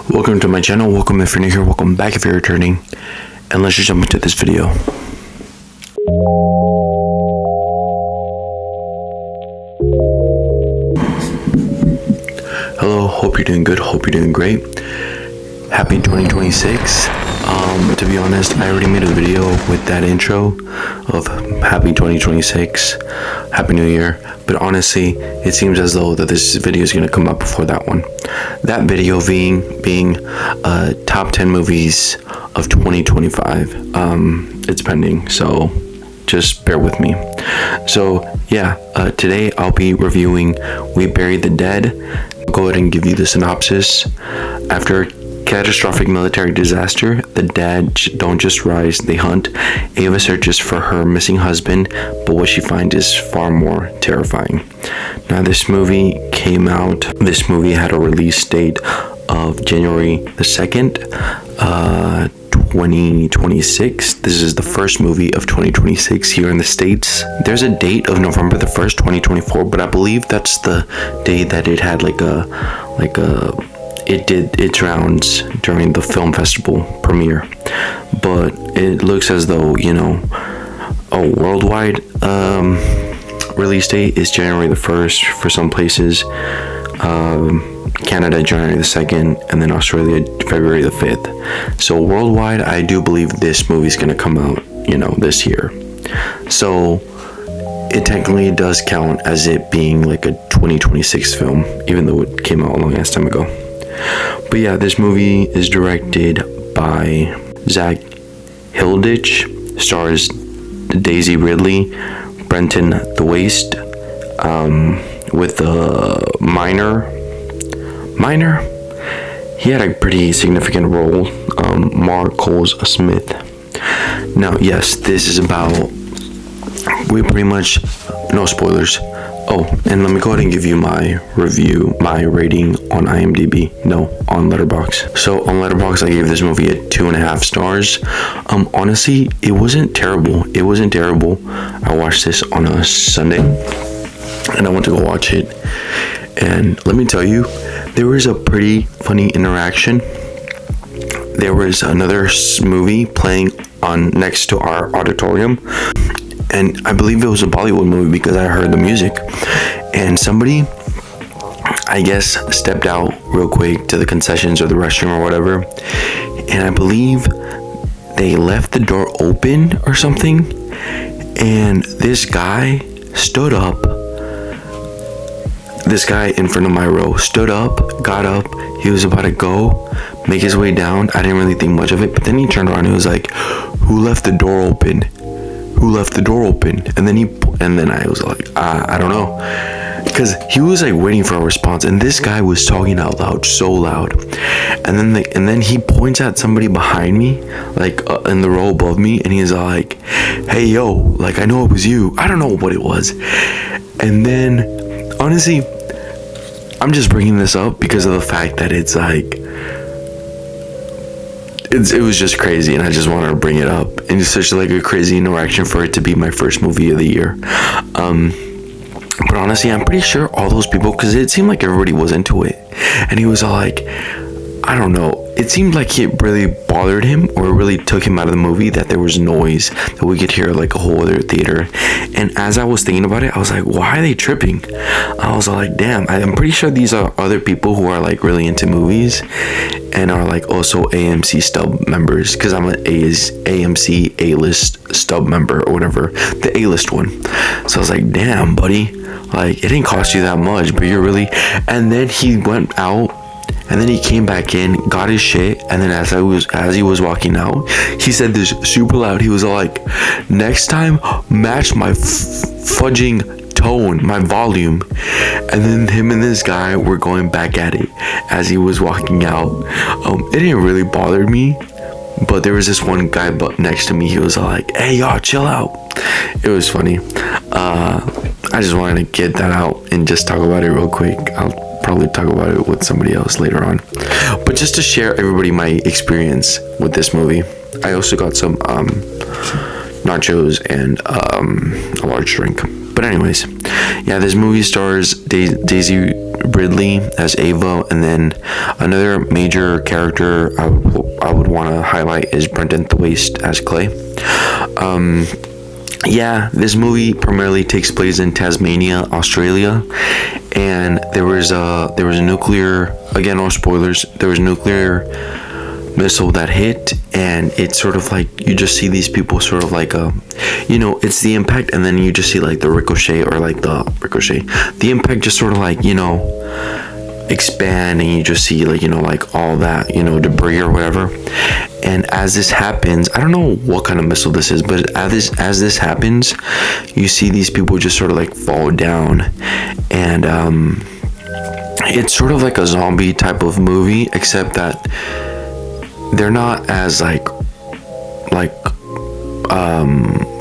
Welcome to my channel, welcome if you're new here, welcome back if you're returning, and let's just jump into this video. Hello, hope you're doing good, hope you're doing great. Happy 2026. To be honest, I already made a video with that intro of happy 2026, happy new year, but honestly, it seems as though that this video is going to come up before that one. That video being top 10 movies of 2025. It's pending, so just bear with me. So yeah, today I'll be reviewing We Buried the Dead. I'll go ahead and give you the synopsis. After catastrophic military disaster, the dead don't just rise, they hunt. Ava searches for her missing husband, but what she finds is far more terrifying. Now, this movie had a release date of January the 2nd, 2026. This is the first movie of 2026 here in the States. There's a date of November the 1st, 2024, but I believe that's the day that it had it did its rounds during the film festival premiere. But it looks as though, a worldwide release date is January the 1st for some places, Canada January the 2nd, and then Australia February the 5th. So worldwide, I do believe this movie's gonna come out, this year. So it technically does count as it being like a 2026 film, even though it came out a long ass time ago. But yeah, this movie is directed by Zach Hilditch, stars Daisy Ridley, Brenton Thwaites, with Minor. He had a pretty significant role. Mark Coles-Smith. Now, yes, this is about. No spoilers. Oh, and let me go ahead and give you my rating on IMDb. No, on Letterboxd. So on Letterboxd, I gave this movie a 2.5 stars. Honestly, it wasn't terrible. I watched this on a Sunday, and I went to go watch it. And let me tell you, there was a pretty funny interaction. There was another movie playing on next to our auditorium. And I believe it was a Bollywood movie because I heard the music. And somebody, I guess, stepped out real quick to the concessions or the restroom or whatever. And I believe they left the door open or something. And this guy stood up. This guy in front of my row stood up, got up. He was about to go, make his way down. I didn't really think much of it. But then he turned around and he was like, "Who left the door open? Who left the door open?" And then I was like, I don't know, because he was like waiting for a response, and this guy was talking out loud, so loud, and then he points at somebody behind me, like in the row above me, and he's like, "Hey yo, like I know it was you." I don't know what it was. And then honestly, I'm just bringing this up because of the fact that it's like it was just crazy, and I just wanted to bring it up. And it's such like a crazy interaction for it to be my first movie of the year. But honestly, I'm pretty sure all those people, because it seemed like everybody was into it, and he was all like, I don't know, it seemed like it really bothered him, or it really took him out of the movie that there was noise, that we could hear like a whole other theater. And as I was thinking about it, I was like, why are they tripping? I was like, damn, I'm pretty sure these are other people who are like really into movies and are like also AMC stub members, because I'm an AMC A-list stub member or whatever, the A-list one. So I was like, damn, buddy, like it didn't cost you that much, but you're really. And then he went out, and then he came back in, got his shit, and then as he was walking out, he said this super loud. He was all like, "Next time, match my fudging tone, my volume." And then him and this guy were going back at it as he was walking out. It didn't really bother me, but there was this one guy next to me. He was all like, "Hey y'all, chill out." It was funny. I just wanted to get that out and just talk about it real quick. I'll probably talk about it with somebody else later on, but just to share everybody my experience with this movie. I also got some nachos and a large drink. But anyways, yeah, this movie stars Daisy Ridley as Ava, and then another major character I would want to highlight is Brendan Thwaites as Clay. Yeah, this movie primarily takes place in Tasmania, Australia, and there was a nuclear, again, no spoilers, there was a nuclear missile that hit, and it's sort of like you just see these people sort of like it's the impact, and then you just see like the ricochet, or like the impact just sort of like expand, and you just see like like all that debris or whatever. And as this happens, I don't know what kind of missile this is, but as this happens, you see these people just sort of like fall down, and it's sort of like a zombie type of movie, except that they're not as like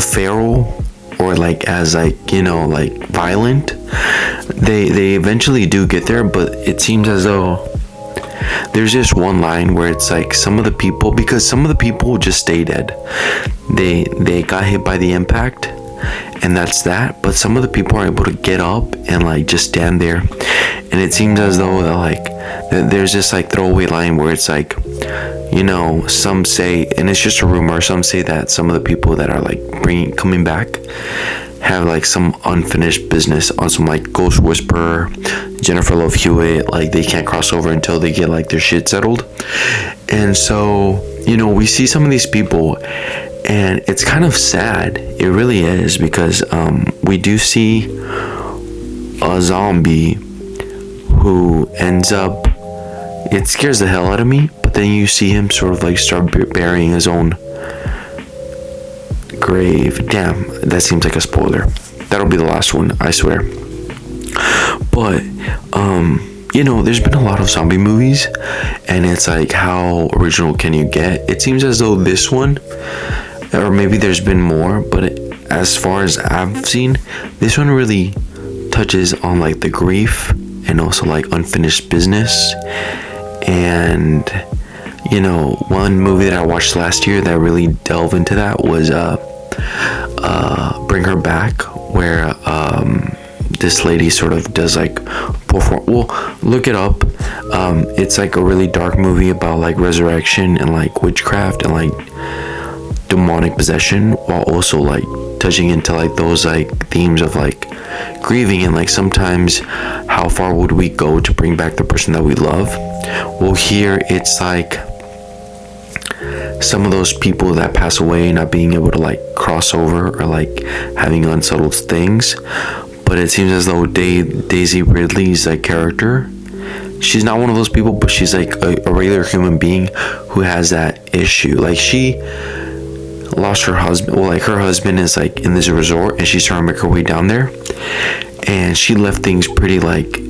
feral, or like as like violent. They eventually do get there, but it seems as though there's just one line where it's like some of the people just stay dead. They got hit by the impact, and that's that. But some of the people are able to get up and like just stand there, and it seems as though there's this like throwaway line where it's like, some say, and it's just a rumor, some say that some of the people that are like coming back have like some unfinished business on some like Ghost Whisperer, Jennifer Love Hewitt, like they can't cross over until they get like their shit settled. And so we see some of these people, and it's kind of sad, it really is, because we do see a zombie who ends up, it scares the hell out of me, but then you see him sort of like start burying his own grave. Damn, that seems like a spoiler. That'll be the last one, I swear. But there's been a lot of zombie movies, and it's like, how original can you get? It seems as though this one, or maybe there's been more, but as far as I've seen, this one really touches on like the grief and also like unfinished business. And one movie that I watched last year that really delved into that was Bring Her Back, where this lady sort of does like look it up. It's like a really dark movie about like resurrection and like witchcraft and like demonic possession, while also like touching into like those like themes of like grieving, and like sometimes how far would we go to bring back the person that we love. Well, here it's like some of those people that pass away not being able to like cross over, or like having unsettled things. But it seems as though Daisy Ridley's like character, she's not one of those people, but she's like a regular human being who has that issue. Like she lost her husband, well, like her husband is like in this resort, and she's trying to make her way down there, and she left things pretty like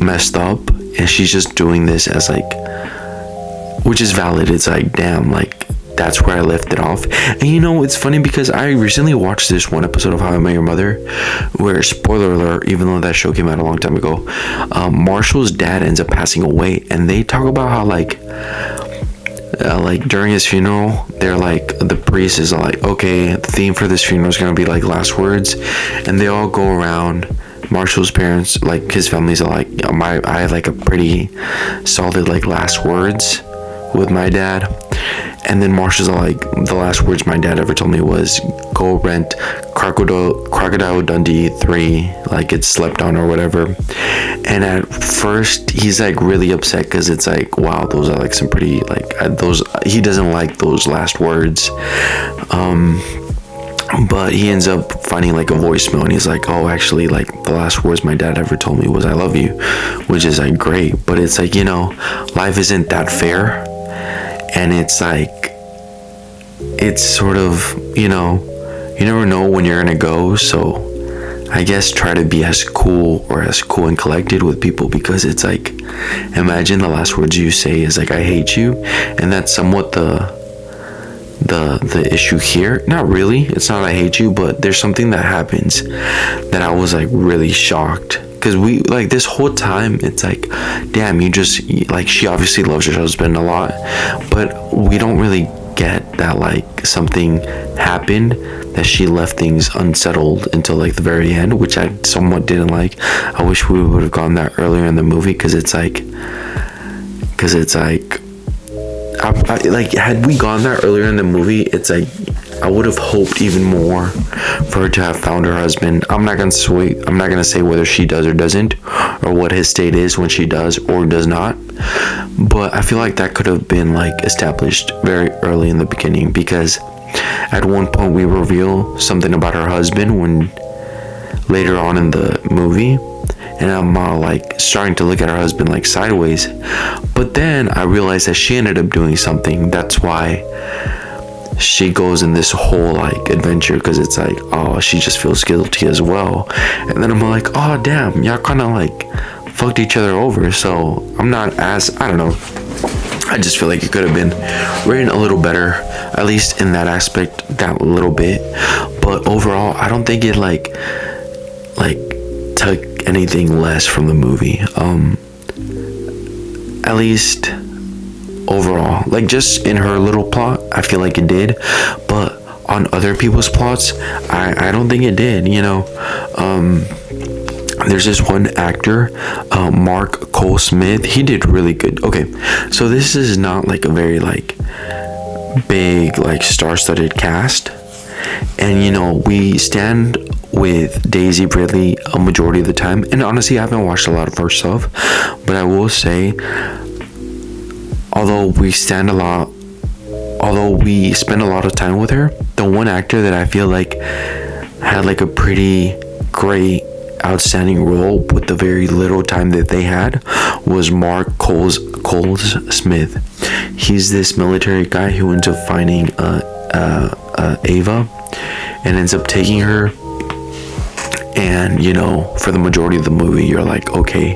messed up, and she's just doing this as like, which is valid. It's like, damn, like that's where I left it off. And it's funny because I recently watched this one episode of How I Met Your Mother, where, spoiler alert, even though that show came out a long time ago, Marshall's dad ends up passing away, and they talk about how like during his funeral, they're like, the priest is like, okay, the theme for this funeral is gonna be like last words, and they all go around. Marshall's parents, like his family's like, I had like a pretty solid like last words with my dad. And then Marshall's like, the last words my dad ever told me was, go rent Crocodile Dundee 3, like it's slept on or whatever. And at first he's like really upset, because it's like, wow, those are like some pretty like he doesn't like those last words. But he ends up finding like a voicemail, and he's like, oh, actually, like the last words my dad ever told me was I love you, which is like great. But it's like, life isn't that fair. And it's like, it's sort of, you never know when you're gonna go. So I guess try to be as cool and collected with people, because it's like, imagine the last words you say is like, I hate you. And that's somewhat the issue here. Not really, it's not I hate you, but there's something that happens that I was like really shocked, because we like this whole time it's like, damn, you just like, she obviously loves her husband a lot, but we don't really get that like something happened, that she left things unsettled until like the very end, which I somewhat didn't like. I wish we would have gone that earlier in the movie, because it's like like had we gone there earlier in the movie, it's like I would have hoped even more for her to have found her husband. I'm not gonna say whether she does or doesn't, or what his state is when she does or does not, but I feel like that could have been like established very early in the beginning, because at one point we reveal something about her husband when later on in the movie, and I'm like starting to look at her husband like sideways, but then I realized that she ended up doing something. That's why she goes in this whole like adventure, because it's like, oh, she just feels guilty as well. And then I'm like, oh damn, y'all kind of like fucked each other over. So I'm not as, I don't know, I just feel like it could have been written a little better, at least in that aspect, that little bit. But overall, I don't think it like took anything less from the movie, at least overall. Like just in her little plot, I feel like it did, but on other people's plots, I don't think it did, you know. There's this one actor, Mark Cole Smith. He did really good. Okay, so this is not like a very like big like star-studded cast, and you know, we stand with Daisy Ridley a majority of the time, and honestly I haven't watched a lot of her stuff, but I will say, although we spend a lot of time with her, the one actor that I feel like had like a pretty great outstanding role with the very little time that they had was Mark Coles Smith. He's this military guy who ends up finding Ava and ends up taking her, and you know, for the majority of the movie you're like, okay,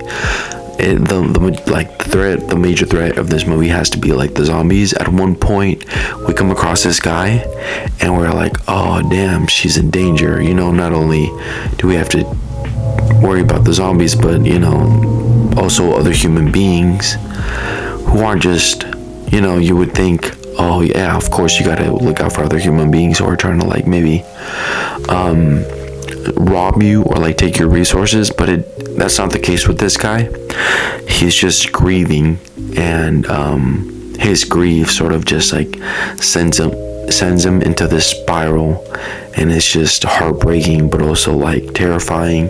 the major threat of this movie has to be like the zombies. At one point we come across this guy and we're like, oh damn, she's in danger. You know, not only do we have to worry about the zombies, but you know, also other human beings who aren't just, you know, you would think, oh yeah, of course you gotta look out for other human beings who are trying to like maybe rob you or like take your resources, but that's not the case with this guy. He's just grieving, and his grief sort of just like sends him into this spiral, and it's just heartbreaking but also like terrifying.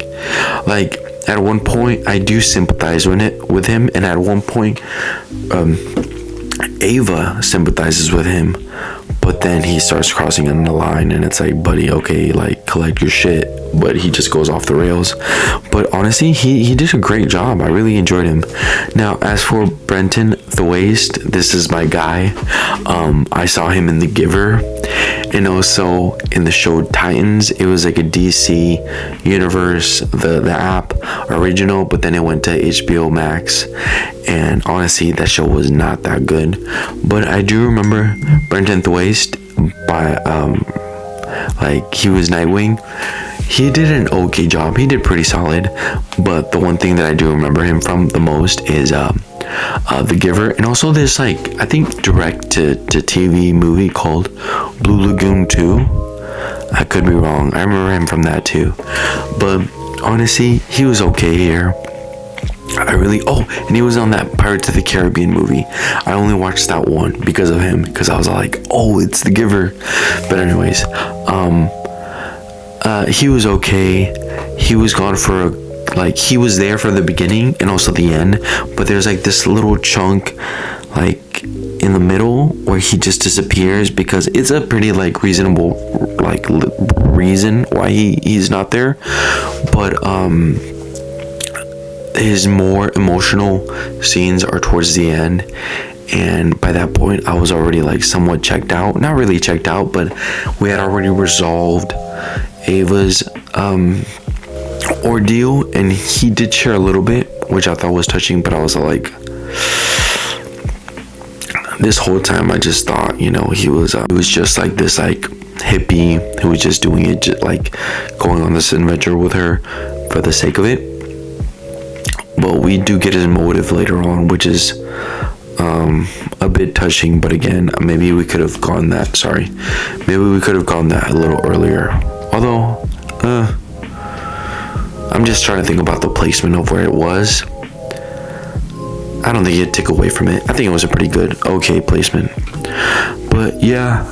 Like at one point I do sympathize with him, and at one point Ava sympathizes with him, but then he starts crossing on the line, and it's like, buddy, okay, like collect your shit. But he just goes off the rails. But honestly, he did a great job. I really enjoyed him. Now, as for Brenton Thwaites, this is my guy. I saw him in The Giver, and also in the show Titans. It was like a DC Universe, the app original, but then it went to HBO Max, and honestly that show was not that good. But I do remember Brenton Thwaites by like he was Nightwing. He did an okay job. He did pretty solid. But the one thing that I do remember him from the most is The Giver, and also this like I think direct to TV movie called Blue Lagoon 2. I could be wrong. I remember him from that too. But honestly, he was okay here. And he was on that Pirates of the Caribbean movie. I only watched that one because of him, because I was like, oh, it's The Giver. But anyways, he was okay. He was gone for he was there for the beginning and also the end, but there's like this little chunk like in the middle where he just disappears, because it's a pretty like reasonable like reason why he's not there, but his more emotional scenes are towards the end, and by that point I was already like somewhat checked out. Not really checked out, but we had already resolved Ava's ordeal, and he did share a little bit, which I thought was touching, but I was like, this whole time I just thought, you know, he was just like this like hippie who was just doing it, just like going on this adventure with her for the sake of it. But we do get his motive later on, which is a bit touching, but again, maybe we could have gone that. Sorry, maybe we could have gone that a little earlier. Although, I'm just trying to think about the placement of where it was. I don't think it took away from it. I think it was a pretty good, okay placement. But yeah,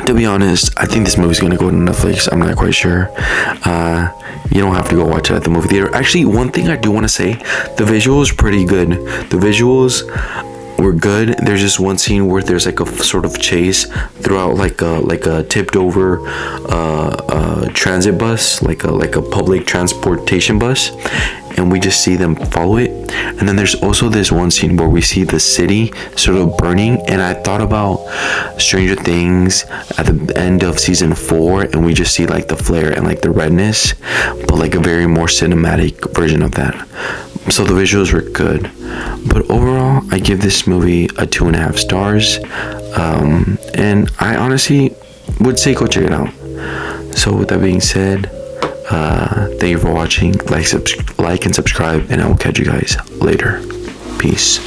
to be honest, I think this movie's gonna go to Netflix. I'm not quite sure. You don't have to go watch it at the movie theater. Actually, one thing I do want to say, the visuals pretty good. The visuals were good. There's just one scene where there's like a sort of chase throughout like a tipped over transit bus, like a public transportation bus, and we just see them follow it. And then there's also this one scene where we see the city sort of burning, and I thought about Stranger Things at the end of season 4, and we just see like the flare and like the redness, but like a very more cinematic version of that. So the visuals were good, but overall I give this movie a 2.5 stars, and I honestly would say go check it out. So with that being said, thank you for watching. Like and subscribe, and I will catch you guys later. Peace.